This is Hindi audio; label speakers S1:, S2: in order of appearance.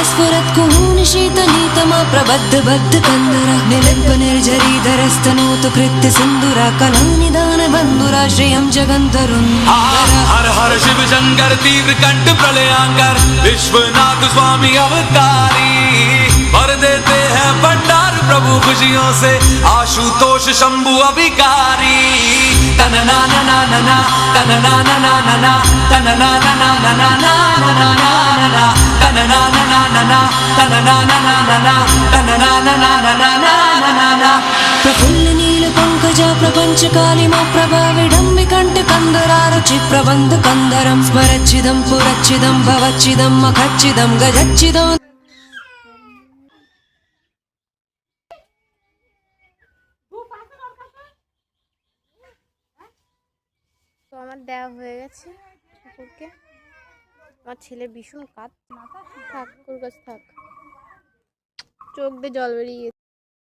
S1: स्फुरत् कुहूनिशीतनीतमा प्रबद्ध बद्ध कंदर निलिप्प निर्झरीधरस्तनोतु कृत्य सिंदूरा कलानिदान बंधुरा श्रियं जगंतरुन्धर
S2: हर हर शिव शंकर तीव्र कंठ प्रलयांकर विश्वनाथ स्वामी अवतारी भर देते हैं भंडार प्रभु खुशियों से आशुतोष शंभु अभिकारी तनना ना ना ना ना तनना ना ना ना ना तनना ना ना ना ना ना ना ना तनना ना ना ना ना तनना ना ना ना ना तनना ना ना ना ना ना ना
S1: प्रफुल्ल नील पंकजा प्रपंच कालिमा प्रभा विडम्बि कंठ कंदरारुचि प्रबंध कंदरं स्मरच्चिदं पुरच्चिदं भवच्चिदं मखच्चिदं गजच्चिदं।
S3: তো আমার দেওয়া হয়ে গেছে ঠাকুরকে। আমার ছেলে ভীষণ কাঁদ, ঠাকুর কাছে থাক, চোখ দিয়ে জল বেরিয়ে